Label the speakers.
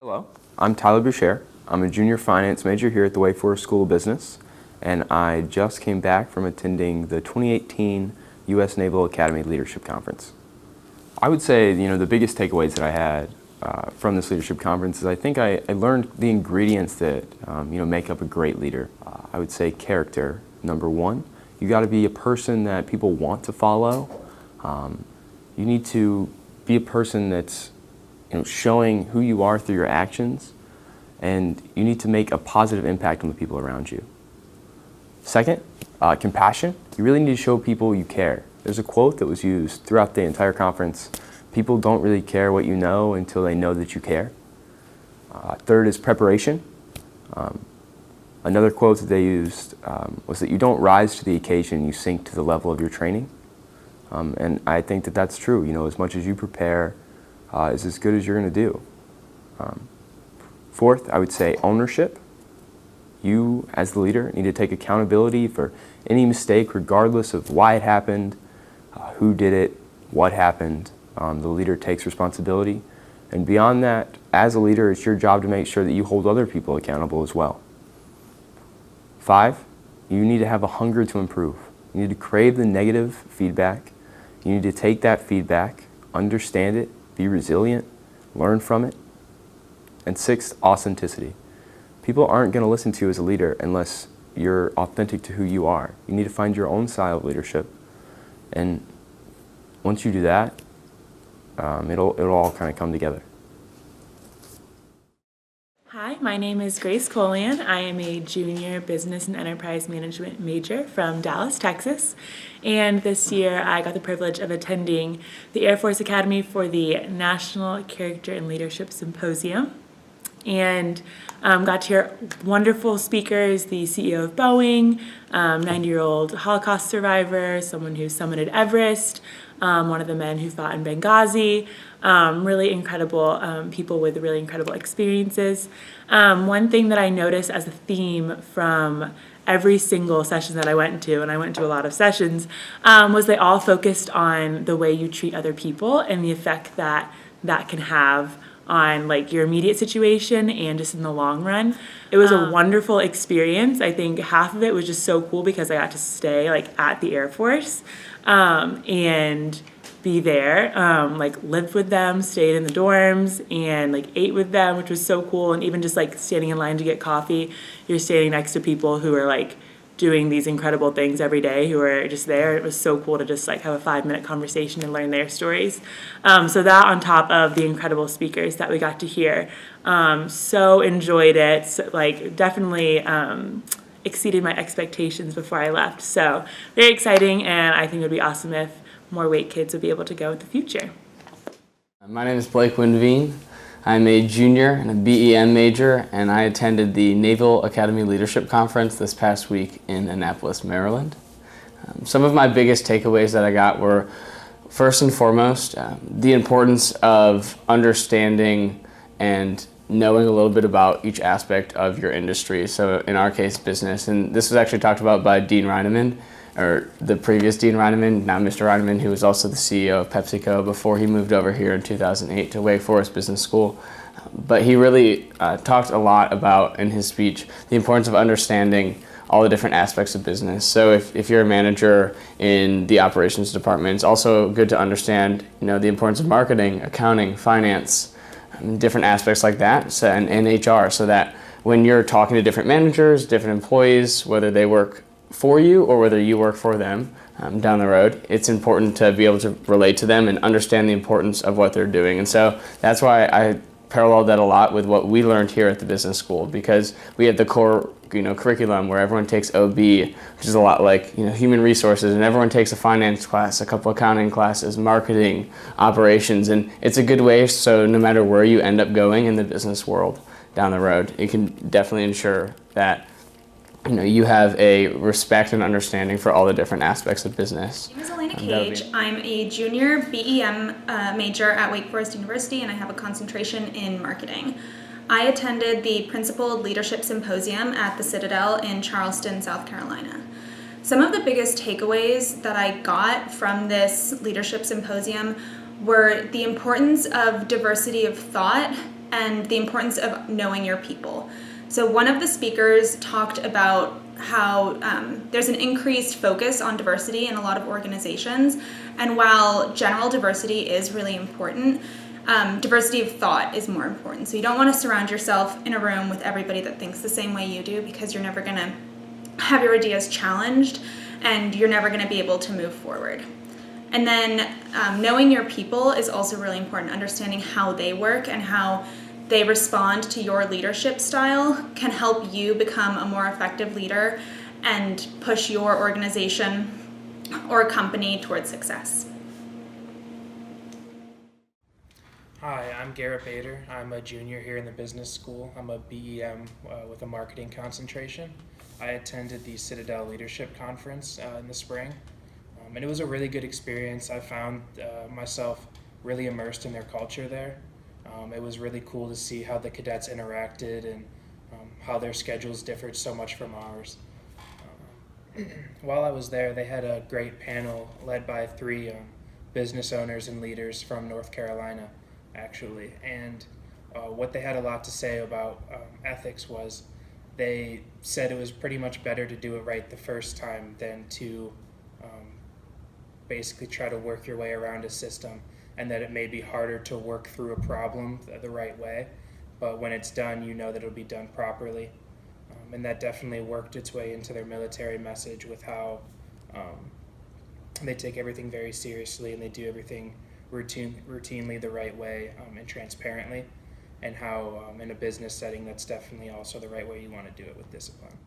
Speaker 1: Hello, I'm Tyler Boucher. I'm a junior finance major here at the Wake Forest School of Business, and I just came back from attending the 2018 U.S. Naval Academy Leadership Conference. I would say, the biggest takeaways that I had from this leadership conference is I think I learned the ingredients that, make up a great leader. I would say character, number one. You got to be a person that people want to follow. You need to be a person that's showing who you are through your actions, and you need to make a positive impact on the people around you. Second, compassion. You really need to show people you care. There's a quote that was used throughout the entire conference: people don't really care what you know until they know that you care. Third is preparation. Another quote that they used was that you don't rise to the occasion, you sink to the level of your training. And I think that that's true. As much as you prepare is as good as you're going to do. Fourth, I would say ownership. You, as the leader, need to take accountability for any mistake, regardless of why it happened, who did it, what happened. The leader takes responsibility. And beyond that, as a leader, it's your job to make sure that you hold other people accountable as well. 5, you need to have a hunger to improve. You need to crave the negative feedback. You need to take that feedback, understand it, be resilient, learn from it. And 6, authenticity. People aren't going to listen to you as a leader unless you're authentic to who you are. You need to find your own style of leadership. And once you do that, it'll all kind of come together.
Speaker 2: Hi, my name is Grace Colian. I am a junior business and enterprise management major from Dallas, Texas. And this year I got the privilege of attending the Air Force Academy for the National Character and Leadership Symposium. And got to hear wonderful speakers, the CEO of Boeing, 90-year-old Holocaust survivor, someone who summited Everest, one of the men who fought in Benghazi, really incredible people with really incredible experiences. One thing that I noticed as a theme from every single session that I went to, and I went to a lot of sessions, was they all focused on the way you treat other people and the effect that that can have on your immediate situation and just in the long run. It was a wonderful experience. I think half of it was just so cool because I got to stay at the Air Force and be there, lived with them, stayed in the dorms, and ate with them, which was so cool. And even just standing in line to get coffee, you're standing next to people who are doing these incredible things every day, who are just there. It was so cool to just have a 5-minute conversation and learn their stories. So that on top of the incredible speakers that we got to hear, so enjoyed it. So, definitely exceeded my expectations before I left. So very exciting, and I think it would be awesome if more Wake kids would be able to go in the future.
Speaker 3: My name is Blake Windveen. I'm a junior and a BEM major, and I attended the Naval Academy Leadership Conference this past week in Annapolis, Maryland. Some of my biggest takeaways that I got were, first and foremost, the importance of understanding and knowing a little bit about each aspect of your industry. So in our case, business. And this was actually talked about by Dean Reineman, or the previous Dean Reineman, now Mr. Reineman, who was also the CEO of PepsiCo before he moved over here in 2008 to Wake Forest Business School. But he really talked a lot about, in his speech, the importance of understanding all the different aspects of business. So if you're a manager in the operations department, it's also good to understand the importance of marketing, accounting, finance, different aspects like that, so, and HR, so that when you're talking to different managers, different employees, whether they work for you or whether you work for them down the road, it's important to be able to relate to them and understand the importance of what they're doing. And so that's why I paralleled that a lot with what we learned here at the business school, because we had the core curriculum where everyone takes OB, which is a lot like human resources, and everyone takes a finance class, a couple accounting classes, marketing, operations, and it's a good way, so no matter where you end up going in the business world down the road, it can definitely ensure that you have a respect and understanding for all the different aspects of business.
Speaker 4: My name is Elena Cage. I'm a junior BEM major at Wake Forest University, and I have a concentration in marketing. I attended the Principled Leadership Symposium at the Citadel in Charleston, South Carolina. Some of the biggest takeaways that I got from this leadership symposium were the importance of diversity of thought and the importance of knowing your people. So one of the speakers talked about how there's an increased focus on diversity in a lot of organizations, and while general diversity is really important, diversity of thought is more important. So you don't want to surround yourself in a room with everybody that thinks the same way you do, because you're never going to have your ideas challenged and you're never going to be able to move forward. And then knowing your people is also really important. Understanding how they work and how they respond to your leadership style can help you become a more effective leader and push your organization or company towards success.
Speaker 5: Hi, I'm Garrett Bader. I'm a junior here in the business school. I'm a BEM with a marketing concentration. I attended the Citadel Leadership Conference in the spring, and it was a really good experience. I found myself really immersed in their culture there. It was really cool to see how the cadets interacted and how their schedules differed so much from ours. While I was there, they had a great panel led by 3 business owners and leaders from North Carolina, actually. And what they had a lot to say about ethics was they said it was pretty much better to do it right the first time than to basically try to work your way around a system, and that it may be harder to work through a problem the right way, but when it's done, you know that it'll be done properly. And that definitely worked its way into their military message with how they take everything very seriously and they do everything routinely the right way and transparently, and how in a business setting that's definitely also the right way you want to do it with discipline.